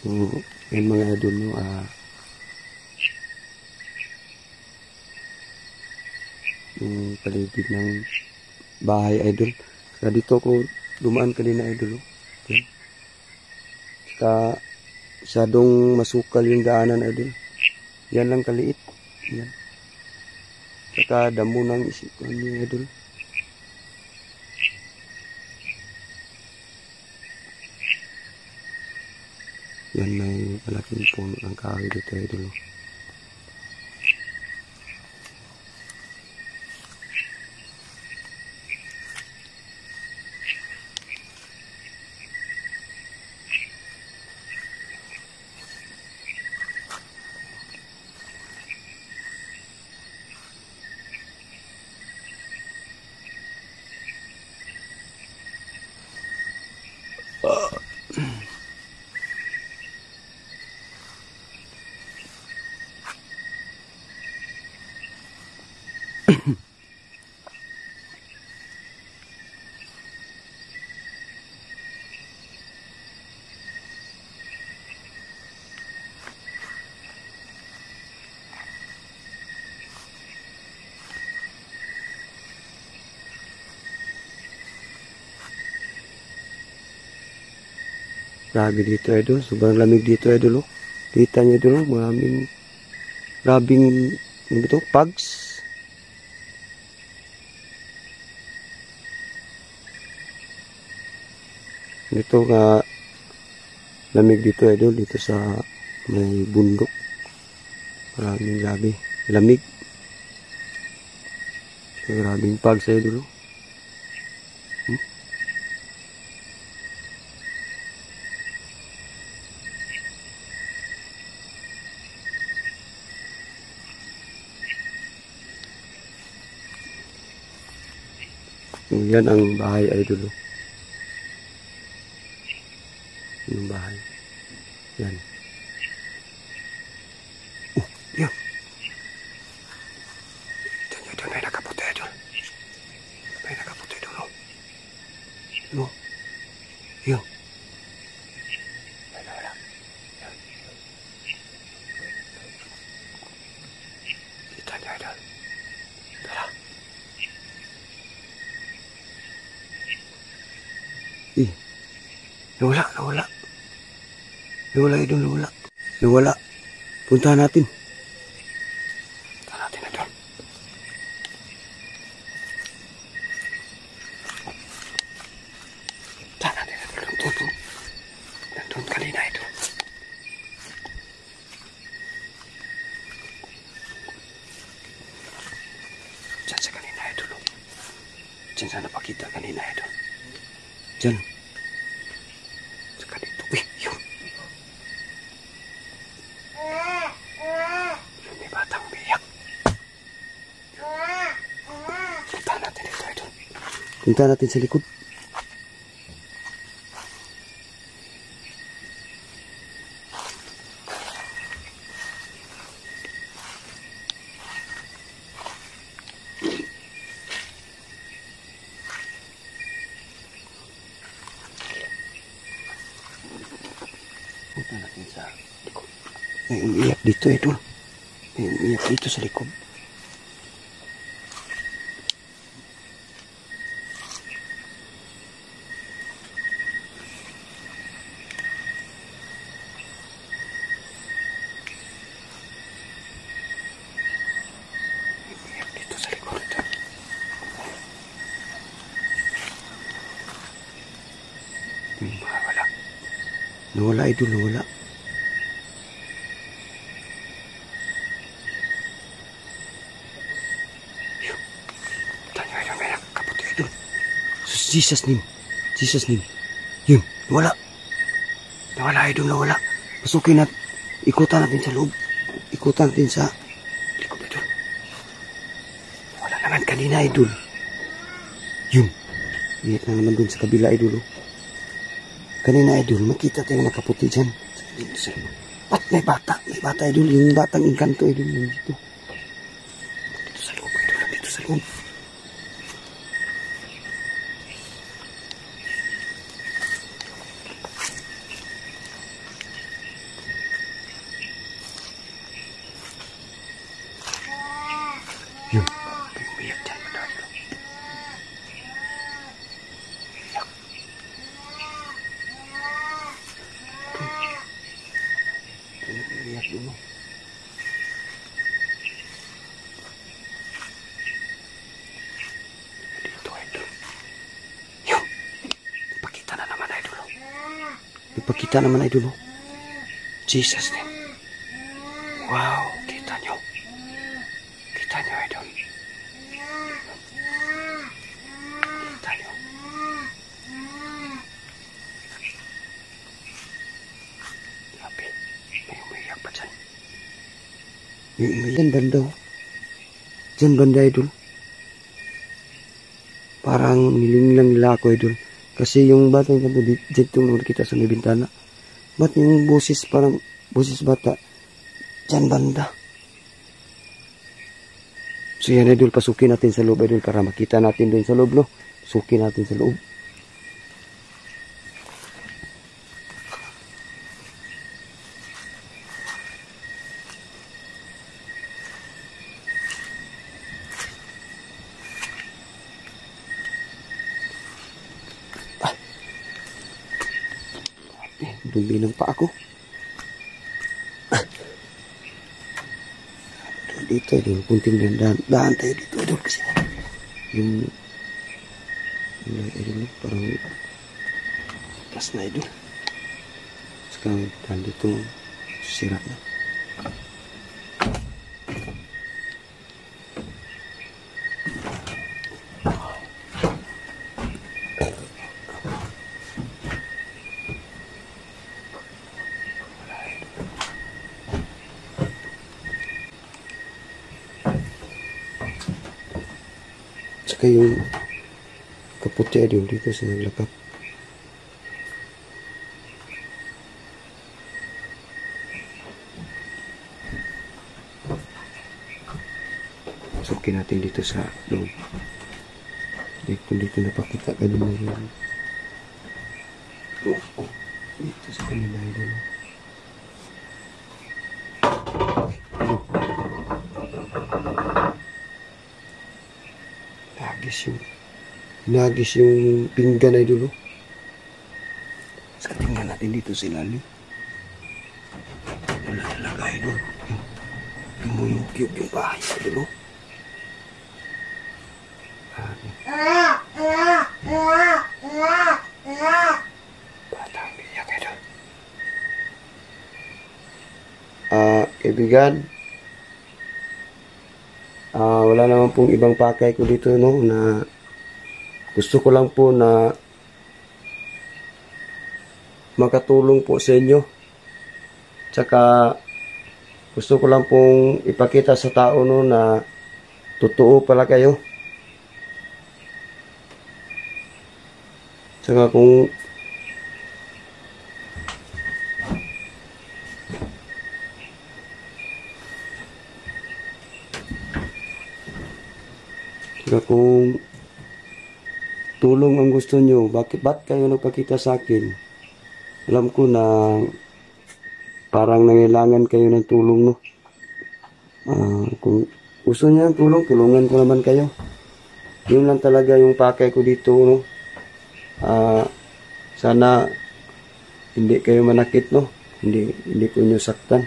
Yan mga idol, no, yung paligid ng bahay idol. Kaya dito ako dumaan kanina idol, oh. Yan. Saka masyadong masukal yung daanan idol. Yan lang kaliit. Yan. Saka damo ng isipan niya idol. Yan, may malaking puno ng kahoy dito idol. Grabe dito idol, sobrang lamig dito idol, oh. Kita niyo idol, oh, maraming grabing ano ito, pugs. Dito nga lamig dito idol, dito sa may bundok. Maraming grabe, lamig. Grabing pugs idol, oh. Yan ang bahay idol, oh. Yung bahay. Yan. Oh, yan. Ito may nakaputi idol. May nakaputi idol, oh. No. Yan. Wala. Yan. Kita niya idol. Tara. Nawala. Nawala idol, nawala. Nawala. Puntahan natin. Puntahan natin idol. Puntahan natin idol. Nandun kanina idol. Diyan sa kanina idol. Diyan sa napakita kanina idol. Diyan. Punta natin sa likod. Punta natin sa likod. May umiyak dito idol. May umiyak dito sa likod. Wala. Nawala idol, nawala. Yun. Tanya idol, may nakaputi idol. Jesus name. Jesus name. Yun, nawala. Nawala idol, nawala. Pasukin natin. Ikutan natin sa loob. Ikutan natin sa likod idol. Wala naman kanina idol. Yun. Lihat na naman dun sa kabila idol. Kanina idol, makita tayo nakaputi dyan. At may bata idol. Yung batang engkanto idol. Dito. Dito sa loob idol. Dito sa loob. Iyak dulu. Dito, idol. Yun. Ipakita na naman, idol. Ipakita naman, idol. Jesus name. Wow, kita nyo. Kita nyo, idol. Kita nyo. Grabe. May umiyak pa dyan. May umiyak. Dyan banda, oh. Dyan banda, idol. Parang nilinglang nila ako, idol. Kasi yung batang banda, dito nung kita sa may bintana. Ba't yung boses, parang boses bata, dyan banda. So yan, idol, pasukin natin sa loob, idol, para makita natin doon sa loob, no? Pasukin natin sa loob. Dumi ng pa ako. Dito, idol, kunting daan tayo dito, idol, kasi yung idol, parang tas na, idol. Sekarang daan dito, sira na. Saka yung kaputi, idol, dito sa naglakap. Sukin natin dito sa loob. Dito napakita kanina yung dito sa kanina, idol. Nagis yung pinggan, idol. Saka tingnan natin dito sa ilalim. Wala talaga, idol. Lumuyog-yog yung bahay, idol. Batang biyak, idol. Kaibigan, wala naman pong ibang pakay ko dito, no, na gusto ko lang po na makatulong po sa inyo. Tsaka gusto ko lang pong ipakita sa tao, no, na totoo pala kayo. Tsaka kung tulong ang gusto nyo, ba't kayo nagpakita sa akin? Alam ko na parang nangailangan kayo ng tulong, no? Kung gusto niyo ng tulong, tulungan ko naman kayo. Yun lang talaga yung pakay ko dito, no? Sana hindi kayo manakit, no? Hindi ko nyo saktan.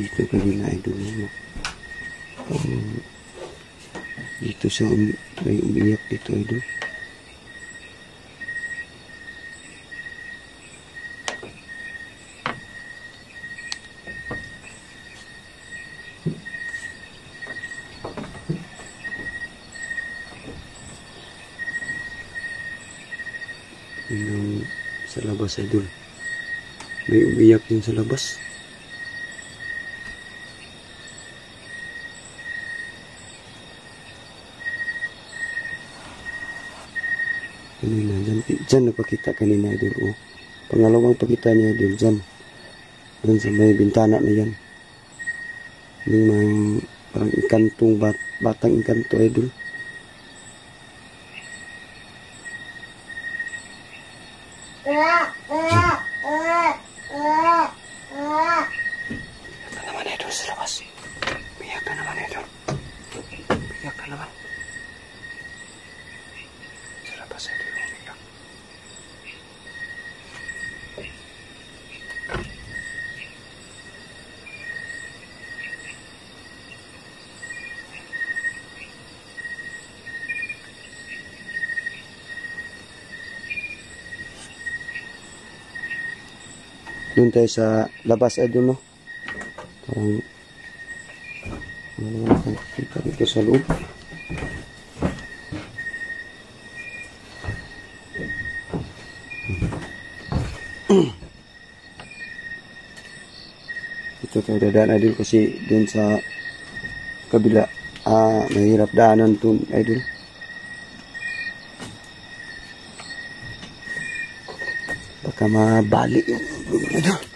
Dito kanina, idol, no? Dito sa may umiyak dito, idol. Yung sa labas, idol. May umiyak din sa labas. Kanina, dyan napakita kanina, idol. Oh. Pangalawang pakita niya, idol, dyan. Dyan sa may bintana na yan. Yung may parang ikantong batang ikanto, idol. Ito naman idol sa labas. Biyak na naman idol. Biyak na naman. Sa labas idol. Biyak. Doon tayo sa labas idol, no? Parang ano naman nakikita dito sa loob. Dito tayo dadaan idol kasi doon sa kabila mahirap daanan doon idol. Baka mabali yung idol.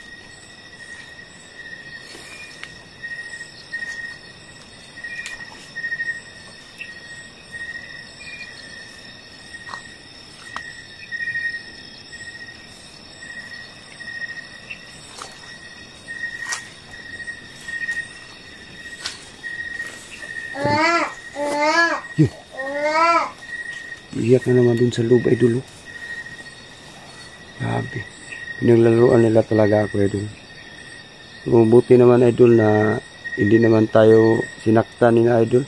Yun. Iyak na naman dun sa loob idol. Grabe. Pinaglalaroan nila talaga ako idol. Buti naman idol na hindi naman tayo sinaktan ni idol.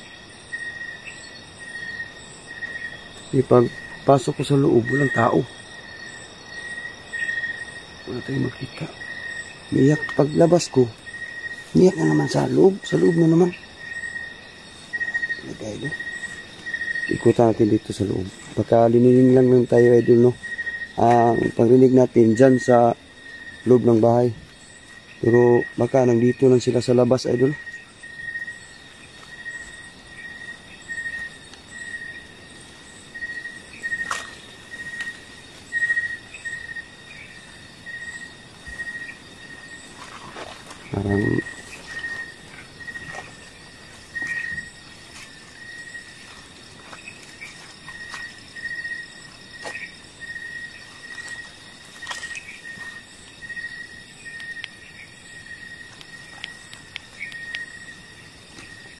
Ipagpasok ko sa loob, walang tao. Wala tayong makita. Iyak paglabas ko. Iyak na naman sa loob. Sa loob na naman. Talaga idol. Ikutan natin dito sa loob. Baka liniling lang tayo idol, no? Ang pagrinig natin dyan sa loob ng bahay. Pero baka nandito lang sila sa labas idol. Parang